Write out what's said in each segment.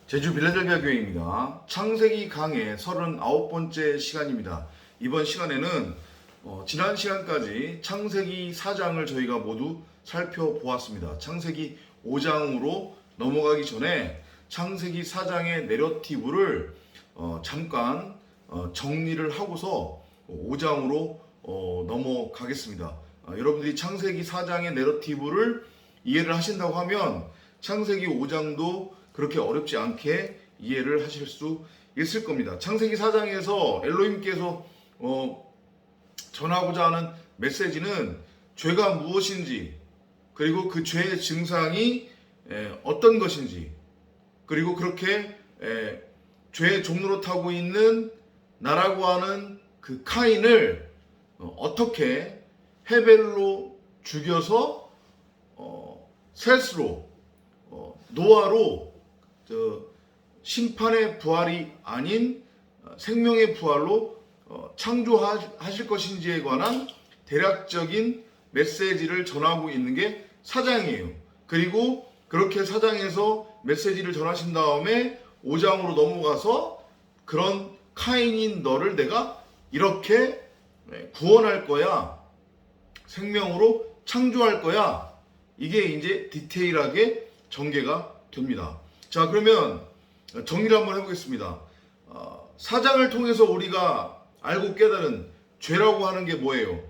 제주 빌라델비아 교회입니다. 창세기 강의 39번째 시간입니다. 이번 시간에는 지난 시간까지 창세기 4장을 저희가 모두 살펴보았습니다. 창세기 5장으로 넘어가기 전에 창세기 4장의 내러티브를 잠깐 정리를 하고서 5장으로 넘어가겠습니다. 여러분들이 창세기 4장의 내러티브를 이해를 하신다고 하면 창세기 5장도 그렇게 어렵지 않게 이해를 하실 수 있을 겁니다. 창세기 4장에서 엘로힘께서 전하고자 하는 메시지는 죄가 무엇인지, 그리고 그 죄의 증상이 어떤 것인지, 그리고 그렇게 죄의 종로로 타고 있는 나라고 하는 그 카인을 어떻게 헤벨로 죽여서 셋으로 노아로 심판의 부활이 아닌 생명의 부활로 창조하실 것인지에 관한 대략적인 메시지를 전하고 있는 게 사장이에요. 그리고 그렇게 사장에서 메시지를 전하신 다음에 5장으로 넘어가서 그런 카인인 너를 내가 이렇게 구원할 거야, 생명으로 창조할 거야, 이게 이제 디테일하게 전개가 됩니다. 자, 그러면 정리를 한번 해보겠습니다. 사장을 통해서 우리가 알고 깨달은 죄라고 하는 게 뭐예요?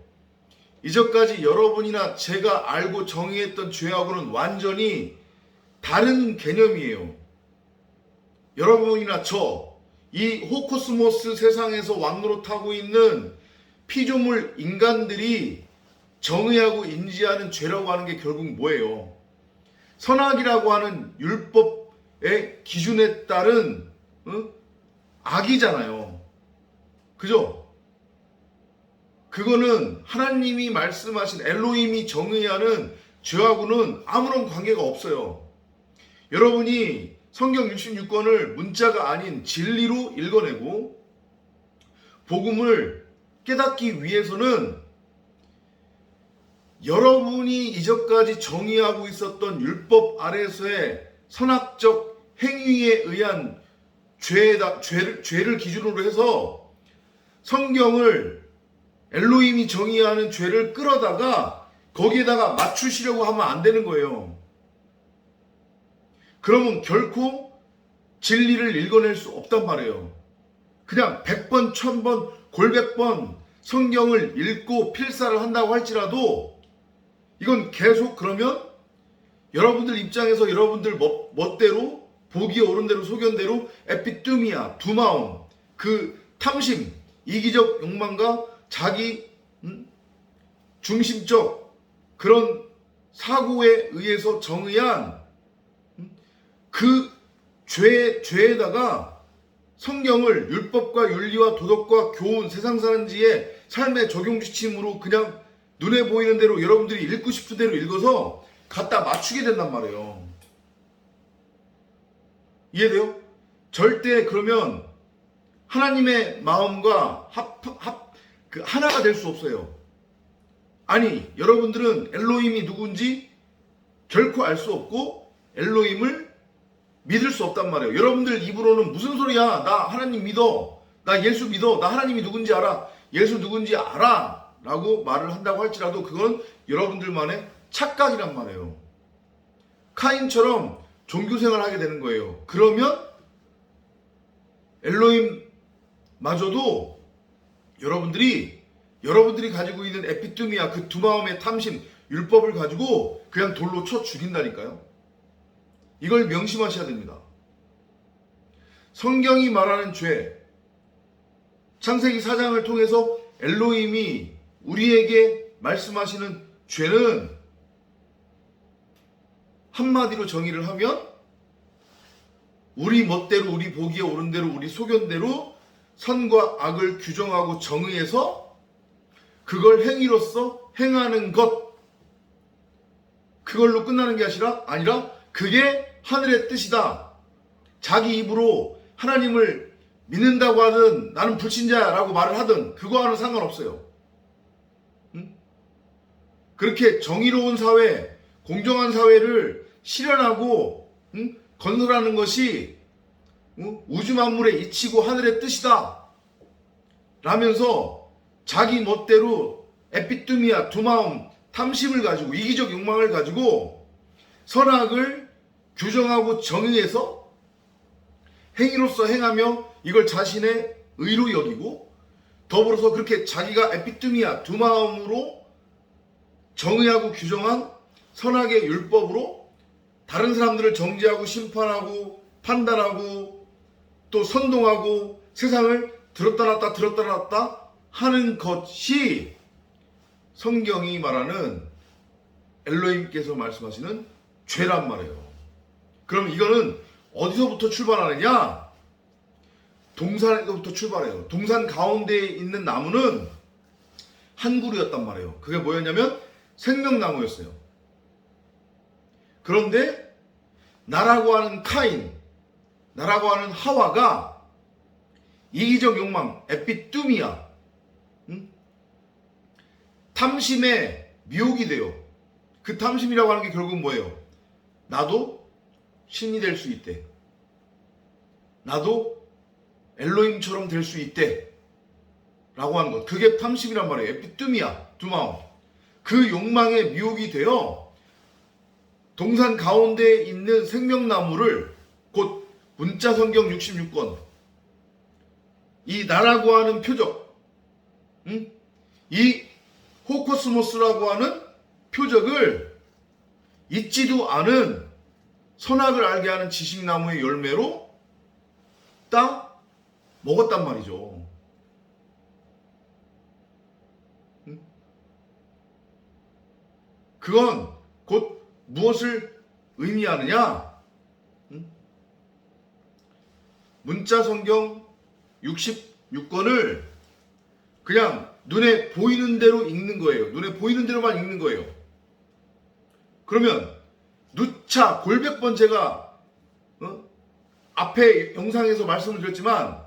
이전까지 여러분이나 제가 알고 정의했던 죄하고는 완전히 다른 개념이에요. 여러분이나 이 호코스모스 세상에서 왕노릇하고 있는 피조물 인간들이 정의하고 인지하는 죄라고 하는 게 결국 뭐예요? 선악이라고 하는 율법의 기준에 따른 악이잖아요. 그죠? 그거는 하나님이 말씀하신 엘로힘이 정의하는 죄하고는 아무런 관계가 없어요. 여러분이 성경 66권을 문자가 아닌 진리로 읽어내고 복음을 깨닫기 위해서는 여러분이 이전까지 정의하고 있었던 율법 아래에서의 선악적 행위에 의한 죄를 기준으로 해서 성경을 엘로힘이 정의하는 죄를 끌어다가 거기에다가 맞추시려고 하면 안 되는 거예요. 그러면 결코 진리를 읽어낼 수 없단 말이에요. 그냥 100번, 1000번, 골백번 성경을 읽고 필사를 한다고 할지라도 이건 계속 그러면 여러분들 입장에서 여러분들 멋대로 보기에 옳은 대로 소견대로 에피뚜미아, 두마움, 그 탐심, 이기적 욕망과 자기 중심적 그런 사고에 의해서 정의한 그 죄에다가 성경을 율법과 윤리와 도덕과 교훈, 세상 사는 지의 삶의 적용 지침으로 그냥 눈에 보이는 대로 여러분들이 읽고 싶은 대로 읽어서 갖다 맞추게 된단 말이에요. 이해돼요? 절대 그러면 하나님의 마음과 하나가 될 수 없어요. 아니, 여러분들은 엘로힘이 누군지 결코 알 수 없고 엘로힘을 믿을 수 없단 말이에요. 여러분들 입으로는 무슨 소리야? 나 하나님 믿어. 나 예수 믿어. 나 하나님이 누군지 알아. 예수 누군지 알아. 라고 말을 한다고 할지라도 그건 여러분들만의 착각이란 말이에요. 카인처럼 종교생활을 하게 되는 거예요. 그러면 엘로힘마저도 여러분들이 가지고 있는 에피뚜미아, 그 두 마음의 탐심, 율법을 가지고 그냥 돌로 쳐 죽인다니까요. 이걸 명심하셔야 됩니다. 성경이 말하는 죄, 창세기 4장을 통해서 엘로힘이 우리에게 말씀하시는 죄는 한마디로 정의를 하면 우리 멋대로, 우리 보기에 옳은 대로, 우리 소견대로 선과 악을 규정하고 정의해서 그걸 행위로서 행하는 것, 그걸로 끝나는 게 아니라 그게 하늘의 뜻이다. 자기 입으로 하나님을 믿는다고 하든 나는 불신자라고 말을 하든 그거와는 상관없어요. 그렇게 정의로운 사회, 공정한 사회를 실현하고 건설하는 것이 우주 만물의 이치고 하늘의 뜻이다 라면서 자기 멋대로 에피뚜미아, 두마움, 탐심을 가지고 이기적 욕망을 가지고 선악을 규정하고 정의해서 행위로서 행하며 이걸 자신의 의로 여기고 더불어서 그렇게 자기가 에피뚜미아, 두마움으로 정의하고 규정한 선악의 율법으로 다른 사람들을 정죄하고 심판하고 판단하고 또 선동하고 세상을 들었다 놨다 하는 것이 성경이 말하는 엘로힘께서 말씀하시는 죄란 말이에요. 그럼 이거는 어디서부터 출발하느냐? 동산에서부터 출발해요. 동산 가운데에 있는 나무는 한 그루였단 말이에요. 그게 뭐였냐면 생명나무였어요. 그런데 나라고 하는 카인, 나라고 하는 하와가 이기적 욕망, 에피뚜미아, 탐심에 미혹이 돼요. 그 탐심이라고 하는 게 결국 뭐예요? 나도 신이 될 수 있대. 나도 엘로힘처럼 될 수 있대. 라고 하는 것. 그게 탐심이란 말이에요. 에피뚜미아, 두마움. 그 욕망에 미혹이 되어 동산 가운데에 있는 생명나무를 곧 문자성경 66권 이 나라고 하는 표적, 이 호코스모스라고 하는 표적을 잊지도 않은 선악을 알게 하는 지식나무의 열매로 따 먹었단 말이죠. 그건 곧 무엇을 의미하느냐? 문자성경 66권을 그냥 눈에 보이는 대로 읽는 거예요. 눈에 보이는 대로만 읽는 거예요. 그러면 누차 골백번 제가 앞에 영상에서 말씀을 드렸지만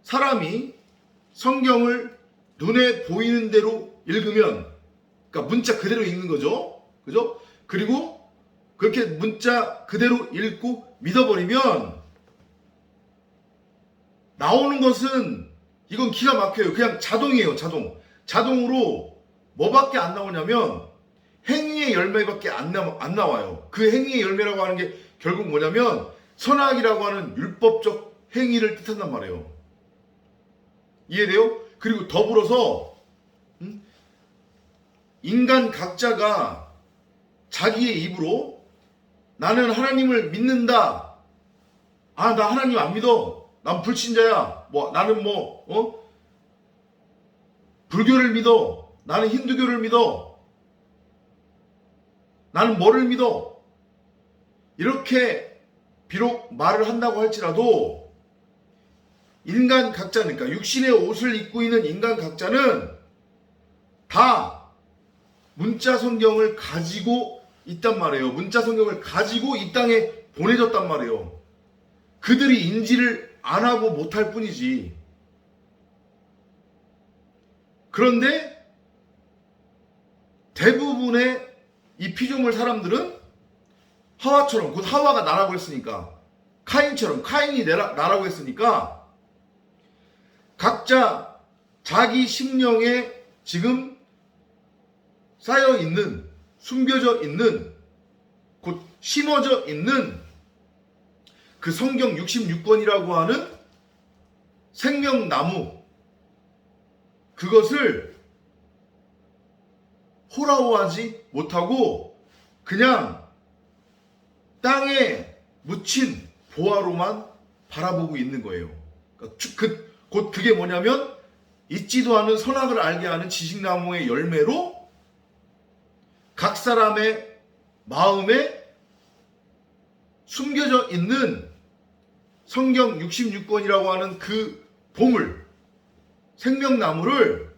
사람이 성경을 눈에 보이는 대로 읽으면 그러니까 문자 그대로 읽는 거죠. 그죠? 그리고 그렇게 문자 그대로 읽고 믿어버리면 나오는 것은 이건 기가 막혀요. 그냥 자동이에요. 자동으로 뭐밖에 안 나오냐면 행위의 열매밖에 안 나와요. 그 행위의 열매라고 하는 게 결국 뭐냐면 선악이라고 하는 율법적 행위를 뜻한단 말이에요. 이해돼요? 그리고 더불어서 인간 각자가 자기의 입으로 나는 하나님을 믿는다. 아, 나 하나님 안 믿어. 난 불신자야. 나는 불교를 믿어. 나는 힌두교를 믿어. 나는 뭐를 믿어. 이렇게 비록 말을 한다고 할지라도 인간 각자는, 그러니까 육신의 옷을 입고 있는 인간 각자는 다 문자 성경을 가지고 있단 말이에요. 문자 성경을 가지고 이 땅에 보내졌단 말이에요. 그들이 인지를 안 하고 못할 뿐이지. 그런데 대부분의 이 피조물 사람들은 하와처럼, 곧 하와가 나라고 했으니까, 카인처럼, 카인이 나라고 했으니까 각자 자기 심령에 지금 쌓여있는, 숨겨져 있는, 곧 심어져 있는 그 성경 66권이라고 하는 생명나무, 그것을 호라호하지 못하고 그냥 땅에 묻힌 보화로만 바라보고 있는 거예요. 곧 그게 뭐냐면 잊지도 않은 선악을 알게 하는 지식나무의 열매로 각 사람의 마음에 숨겨져 있는 성경 66권이라고 하는 그 보물, 생명나무를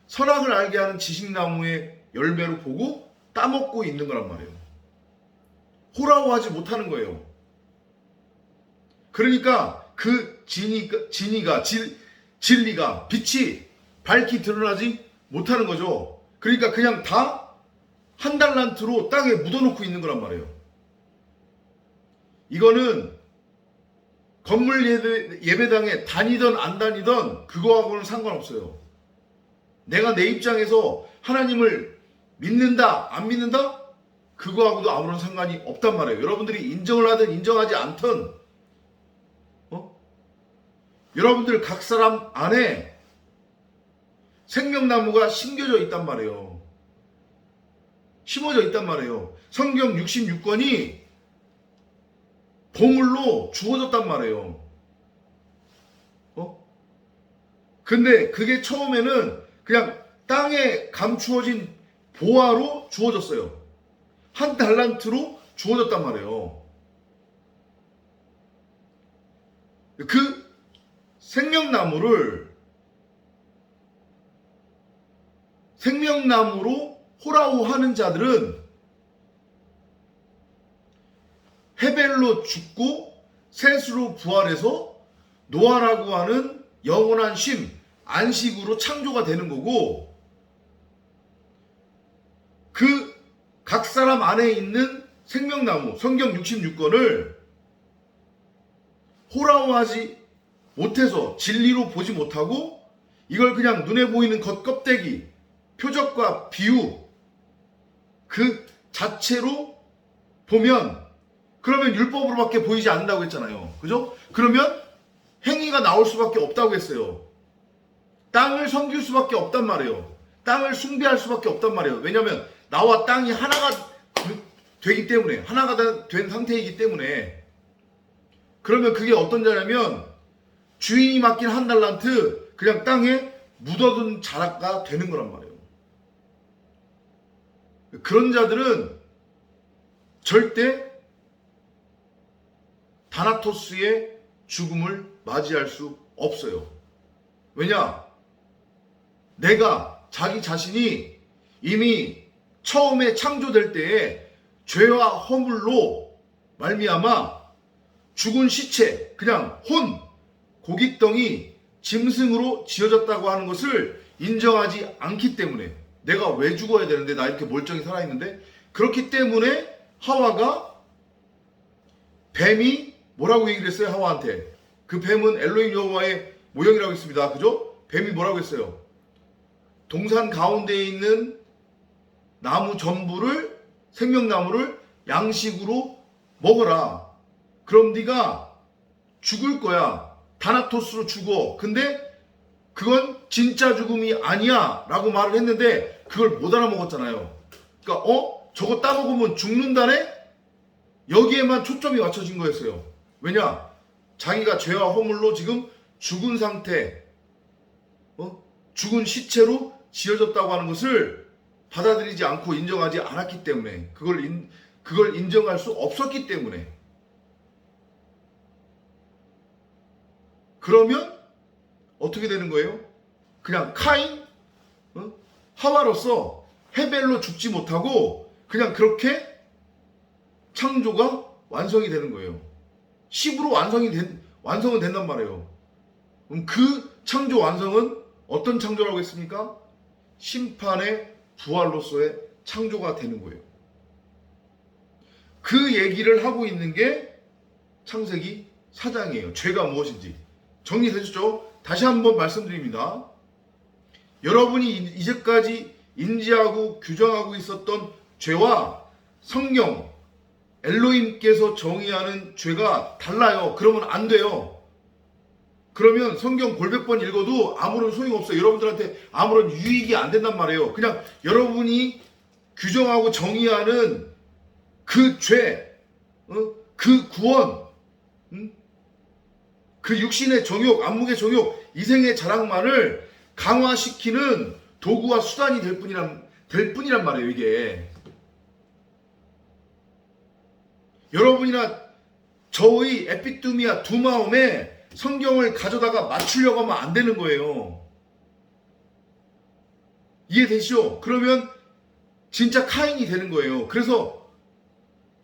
선악을 알게 하는 지식나무의 열매로 보고 따먹고 있는 거란 말이에요. 호라호하지 못하는 거예요. 그러니까 그 진리가 빛이 밝히 드러나지 못하는 거죠. 그러니까 그냥 다 한 달란트로 땅에 묻어놓고 있는 거란 말이에요. 이거는 건물 예배당에 다니던 안 다니던 그거하고는 상관없어요. 내가 내 입장에서 하나님을 믿는다 안 믿는다? 그거하고도 아무런 상관이 없단 말이에요. 여러분들이 인정을 하든 인정하지 않든 여러분들 각 사람 안에 생명나무가 심겨져 있단 말이에요. 심어져 있단 말이에요. 성경 66권이 보물로 주어졌단 말이에요. 근데 그게 처음에는 그냥 땅에 감추어진 보화로 주어졌어요. 한 달란트로 주어졌단 말이에요. 그 생명나무로 호라호하는 자들은 헤벨로 죽고 셋으로 부활해서 노아라고 하는 영원한 쉼, 안식으로 창조가 되는 거고, 그 각 사람 안에 있는 생명나무, 성경 66권을 호라호하지 못해서 진리로 보지 못하고 이걸 그냥 눈에 보이는 겉껍데기, 표적과 비유 그 자체로 보면, 그러면 율법으로밖에 보이지 않는다고 했잖아요. 그죠? 그러면 행위가 나올 수밖에 없다고 했어요. 땅을 섬길 수밖에 없단 말이에요. 땅을 숭배할 수밖에 없단 말이에요. 왜냐하면 나와 땅이 하나가 되기 때문에, 하나가 된 상태이기 때문에. 그러면 그게 어떤 자냐면 주인이 맡긴 한 달란트 그냥 땅에 묻어둔 자락가 되는 거란 말이에요. 그런 자들은 절대 다나토스의 죽음을 맞이할 수 없어요. 왜냐? 내가 자기 자신이 이미 처음에 창조될 때에 죄와 허물로 말미암아 죽은 시체, 그냥 고깃덩이, 짐승으로 지어졌다고 하는 것을 인정하지 않기 때문에, 내가 왜 죽어야 되는데 나 이렇게 멀쩡히 살아있는데, 그렇기 때문에 하와가, 뱀이 뭐라고 얘기를 했어요? 하와한테. 그 뱀은 엘로힘 여호와의 모형이라고 했습니다. 그죠? 뱀이 뭐라고 했어요? 동산 가운데에 있는 나무 전부를, 생명나무를 양식으로 먹어라. 그럼 네가 죽을 거야. 다나토스로 죽어. 근데 그건 진짜 죽음이 아니야 라고 말을 했는데 그걸 못 알아먹었잖아요. 그러니까 저거 따먹으면 죽는다네? 여기에만 초점이 맞춰진 거였어요. 왜냐? 자기가 죄와 허물로 지금 죽은 상태, 죽은 시체로 지어졌다고 하는 것을 받아들이지 않고 인정하지 않았기 때문에, 그걸 인정할 수 없었기 때문에. 그러면 어떻게 되는 거예요? 그냥 카인, 하와로서 헤벨로 죽지 못하고 그냥 그렇게 창조가 완성이 되는 거예요. 10으로 완성은 된단 말이에요. 그럼 그 창조 완성은 어떤 창조라고 했습니까? 심판의 부활로서의 창조가 되는 거예요. 그 얘기를 하고 있는 게 창세기 4장이에요. 죄가 무엇인지. 정리되셨죠? 다시 한번 말씀드립니다. 여러분이 이제까지 인지하고 규정하고 있었던 죄와 성경, 엘로힘께서 정의하는 죄가 달라요. 그러면 안 돼요. 그러면 성경 골백 번 읽어도 아무런 소용이 없어요. 여러분들한테 아무런 유익이 안 된단 말이에요. 그냥 여러분이 규정하고 정의하는 그 죄, 그 구원, 그 육신의 정욕, 안목의 정욕, 이생의 자랑만을 강화시키는 도구와 수단이 될 뿐이란 말이에요, 이게. 여러분이나 저의 에피뚜미아 두 마음에 성경을 가져다가 맞추려고 하면 안 되는 거예요. 이해되시죠? 그러면 진짜 카인이 되는 거예요. 그래서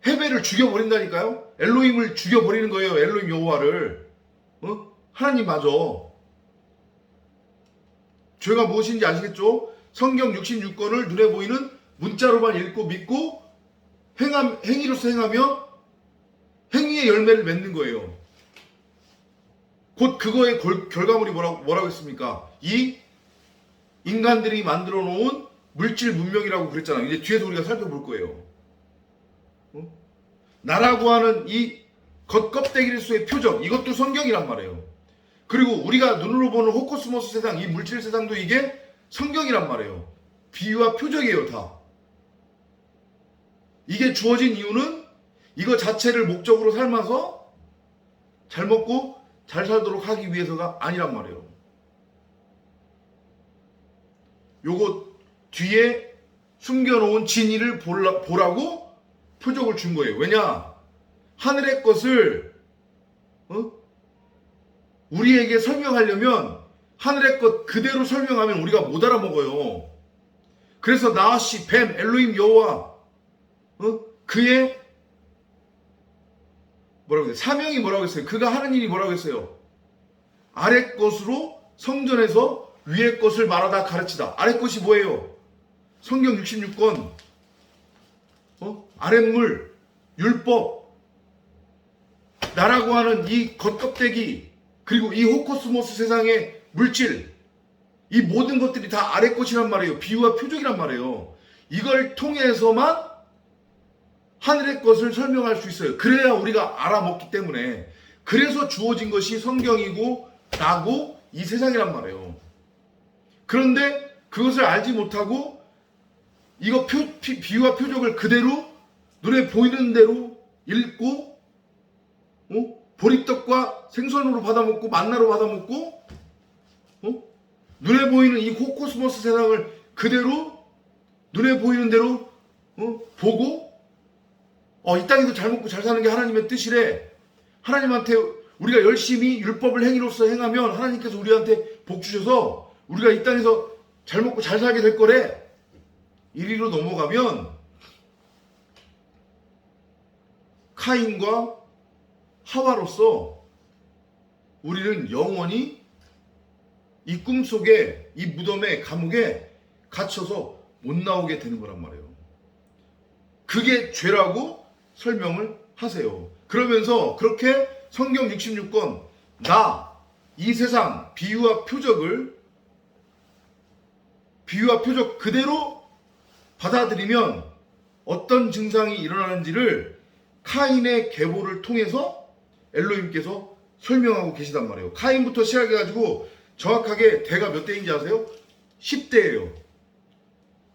헤벨을 죽여버린다니까요? 엘로힘을 죽여버리는 거예요. 엘로힘 여호와를. 하나님 맞아. 죄가 무엇인지 아시겠죠? 성경 66권을 눈에 보이는 문자로만 읽고 믿고 행위로서 행하며 행위에 생명의 열매를 맺는 거예요. 곧 그거의 결과물이 뭐라고 했습니까? 이 인간들이 만들어 놓은 물질 문명이라고 그랬잖아요. 이제 뒤에서 우리가 살펴볼 거예요. 나라고 하는 이 겉껍데기로서의 표적, 이것도 성경이란 말이에요. 그리고 우리가 눈으로 보는 호코스모스 세상, 이 물질 세상도 이게 성경이란 말이에요. 비유와 표적이에요, 다. 이게 주어진 이유는 이거 자체를 목적으로 삼아서 잘 먹고 잘 살도록 하기 위해서가 아니란 말이에요. 요거 뒤에 숨겨놓은 진리를 보라고 표적을 준 거예요. 왜냐? 하늘의 것을 우리에게 설명하려면 하늘의 것 그대로 설명하면 우리가 못 알아먹어요. 그래서 나하시, 뱀, 엘로힘 여호와 그의 뭐라고 했어요? 사명이 뭐라고 했어요? 그가 하는 일이 뭐라고 했어요? 아래 것으로 성전에서 위의 것을 말하다 가르치다. 아래 것이 뭐예요? 성경 66권 아랫물, 율법, 나라고 하는 이 겉껍데기, 그리고 이 호코스모스 세상의 물질, 이 모든 것들이 다 아래 것이란 말이에요. 비유와 표적이란 말이에요. 이걸 통해서만 하늘의 것을 설명할 수 있어요. 그래야 우리가 알아먹기 때문에. 그래서 주어진 것이 성경이고 나고 이 세상이란 말이에요. 그런데 그것을 알지 못하고 이거 비유와 표적을 그대로 눈에 보이는 대로 읽고 보리떡과 생선으로 받아먹고 만나로 받아먹고 눈에 보이는 이 코코스모스 세상을 그대로 눈에 보이는 대로 보고 이 땅에서 잘 먹고 잘 사는 게 하나님의 뜻이래. 하나님한테 우리가 열심히 율법을 행위로서 행하면 하나님께서 우리한테 복 주셔서 우리가 이 땅에서 잘 먹고 잘 살게 될 거래. 이리로 넘어가면 카인과 하와로서 우리는 영원히 이 꿈속에, 이 무덤의 감옥에 갇혀서 못 나오게 되는 거란 말이에요. 그게 죄라고 설명을 하세요. 그러면서 그렇게 성경 66권 이 세상 비유와 표적 그대로 받아들이면 어떤 증상이 일어나는지를 카인의 계보를 통해서 엘로힘께서 설명하고 계시단 말이에요. 카인부터 시작해가지고 정확하게 대가 몇 대인지 아세요? 10대예요.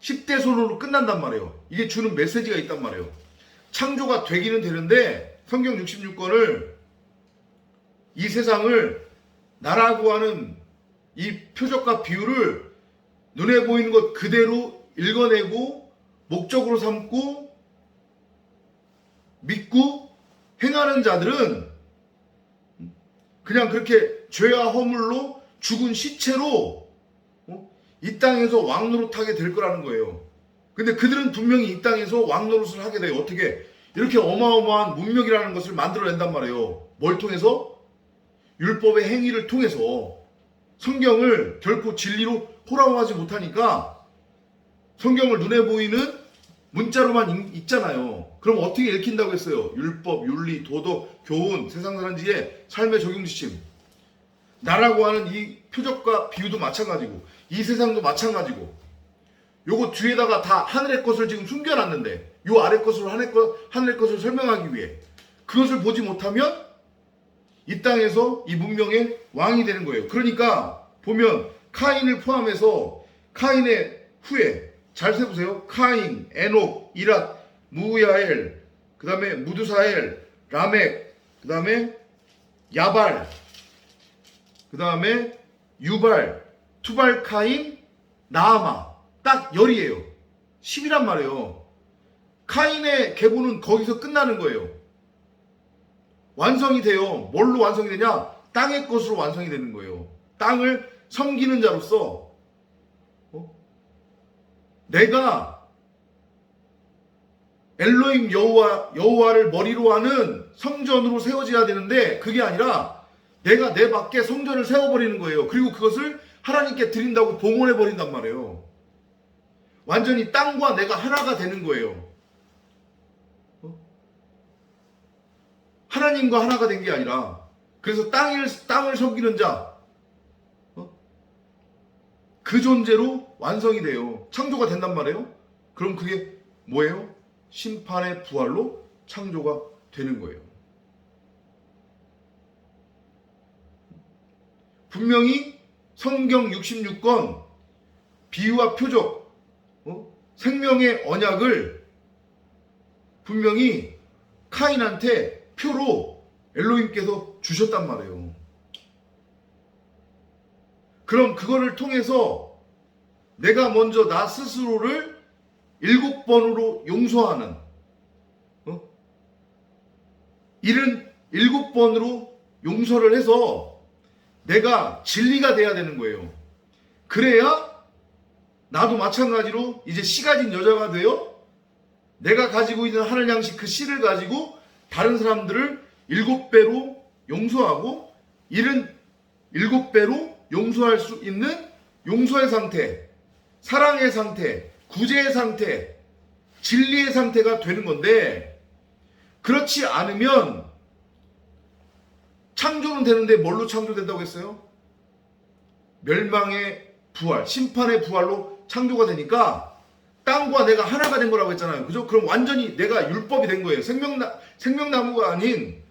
10대 손으로 끝난단 말이에요. 이게 주는 메시지가 있단 말이에요. 창조가 되기는 되는데 성경 66권을 이 세상을 나라고 하는 이 표적과 비유를 눈에 보이는 것 그대로 읽어내고 목적으로 삼고 믿고 행하는 자들은 그냥 그렇게 죄와 허물로 죽은 시체로 이 땅에서 왕노릇하게 될 거라는 거예요. 근데 그들은 분명히 이 땅에서 왕노릇을 하게 돼요. 어떻게? 이렇게 어마어마한 문명이라는 것을 만들어낸단 말이에요. 뭘 통해서? 율법의 행위를 통해서. 성경을 결코 진리로 호람하지 못하니까 성경을 눈에 보이는 문자로만 읽잖아요. 그럼 어떻게 읽힌다고 했어요? 율법, 윤리, 도덕, 교훈, 세상 사는 지혜, 삶의 적용지침. 나라고 하는 이 표적과 비유도 마찬가지고 이 세상도 마찬가지고 요거 뒤에다가 다 하늘의 것을 지금 숨겨놨는데 요 아래 것으로 하늘의 것을 설명하기 위해 그것을 보지 못하면 이 땅에서 이 문명의 왕이 되는 거예요. 그러니까 보면 카인을 포함해서 카인의 후에 잘 세보세요. 카인, 에녹, 이랏, 무야엘, 그 다음에 무두사엘, 라멕, 그 다음에 야발, 그 다음에 유발, 투발, 카인, 나아마. 딱 열이에요. 10이란 말이에요. 카인의 계보는 거기서 끝나는 거예요. 완성이 돼요. 뭘로 완성이 되냐? 땅의 것으로 완성이 되는 거예요. 땅을 섬기는 자로서 내가 엘로힘 여호와를 머리로 하는 성전으로 세워져야 되는데 그게 아니라 내가 내 밖에 성전을 세워버리는 거예요. 그리고 그것을 하나님께 드린다고 봉헌해버린단 말이에요. 완전히 땅과 내가 하나가 되는 거예요. 하나님과 하나가 된 게 아니라, 그래서 땅을 섬기는 자, 그 존재로 완성이 돼요. 창조가 된단 말이에요. 그럼 그게 뭐예요? 심판의 부활로 창조가 되는 거예요. 분명히 성경 66권 비유와 표적, 생명의 언약을 분명히 카인한테 표로 엘로힘께서 주셨단 말이에요. 그럼 그거를 통해서 내가 먼저 나 스스로를 7번으로 용서하는, 77번으로 용서를 해서 내가 진리가 돼야 되는 거예요. 그래야 나도 마찬가지로 이제 씨 가진 여자가 되어 내가 가지고 있는 하늘 양식 그 씨를 가지고 다른 사람들을 7배로 용서하고 77배로 용서할 수 있는 용서의 상태, 사랑의 상태, 구제의 상태, 진리의 상태가 되는 건데, 그렇지 않으면 창조는 되는데 뭘로 창조된다고 했어요? 멸망의 부활, 심판의 부활로 창조가 되니까 땅과 내가 하나가 된 거라고 했잖아요. 그죠? 그럼 완전히 내가 율법이 된 거예요. 생명나무가 아닌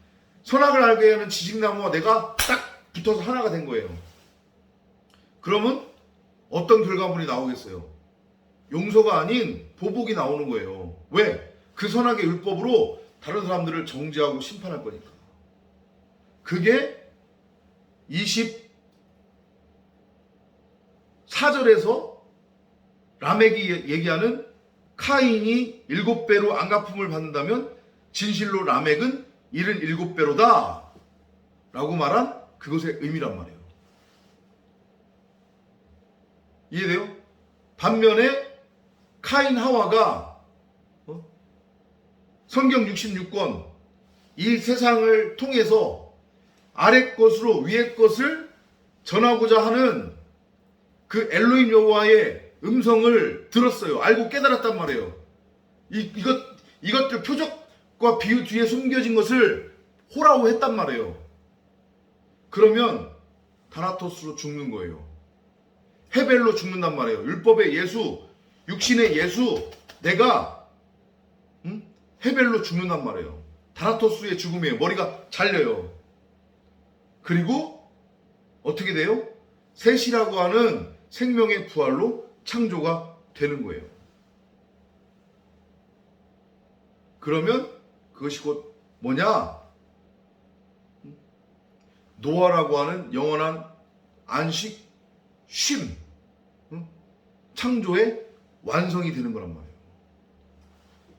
선악을 알게 하는 지식나무와 내가 딱 붙어서 하나가 된 거예요. 그러면 어떤 결과물이 나오겠어요? 용서가 아닌 보복이 나오는 거예요. 왜? 그 선악의 율법으로 다른 사람들을 정죄하고 심판할 거니까. 그게 24절에서 라멕이 얘기하는 카인이 7배로 안갚음을 받는다면 진실로 라멕은 77배로다 라고 말한 그것의 의미란 말이에요. 이해돼요? 반면에 카인 하와가 성경 66권 이 세상을 통해서 아래 것으로 위의 것을 전하고자 하는 그 엘로힘 여호와의 음성을 들었어요. 알고 깨달았단 말이에요. 이것들 표적과 비유 뒤에 숨겨진 것을 호라고 했단 말이에요. 그러면 다나토스로 죽는 거예요. 헤벨로 죽는단 말이에요. 율법의 예수, 육신의 예수, 내가 헤벨로 죽는단 말이에요. 다나토스의 죽음이에요. 머리가 잘려요. 그리고 어떻게 돼요? 셋이라고 하는 생명의 부활로 창조가 되는 거예요. 그러면 그것이 곧 뭐냐? 노아라고 하는 영원한 안식, 쉼, 창조의 완성이 되는 거란 말이에요.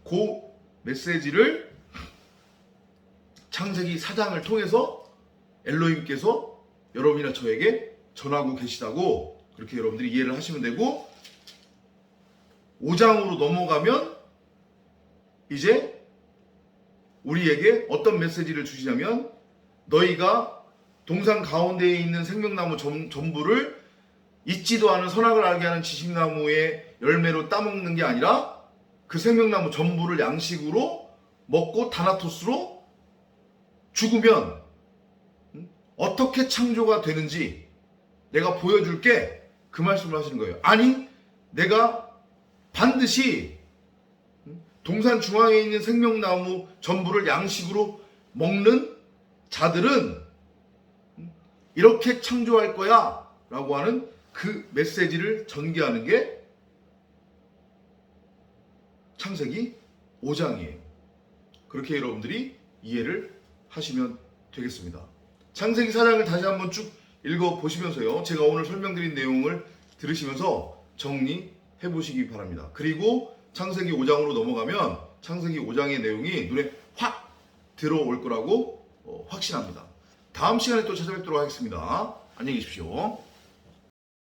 그 메시지를 창세기 4장을 통해서 엘로힘께서 여러분이나 저에게 전하고 계시다고 그렇게 여러분들이 이해를 하시면 되고, 5장으로 넘어가면 이제 우리에게 어떤 메시지를 주시냐면, 너희가 동산 가운데에 있는 생명나무 전부를 잊지도 않은 선악을 알게 하는 지식나무의 열매로 따먹는 게 아니라 그 생명나무 전부를 양식으로 먹고 다나토스로 죽으면 어떻게 창조가 되는지 내가 보여줄게, 그 말씀을 하시는 거예요. 아니, 내가 반드시 동산 중앙에 있는 생명나무 전부를 양식으로 먹는 자들은 이렇게 창조할 거야 라고 하는 그 메시지를 전개하는 게 창세기 5장이에요. 그렇게 여러분들이 이해를 하시면 되겠습니다. 창세기 4장을 다시 한번 쭉 읽어보시면서요, 제가 오늘 설명드린 내용을 들으시면서 정리해 보시기 바랍니다. 그리고 창세기 5장으로 넘어가면 창세기 5장의 내용이 눈에 확 들어올 거라고 확신합니다. 다음 시간에 또 찾아뵙도록 하겠습니다. 안녕히 계십시오.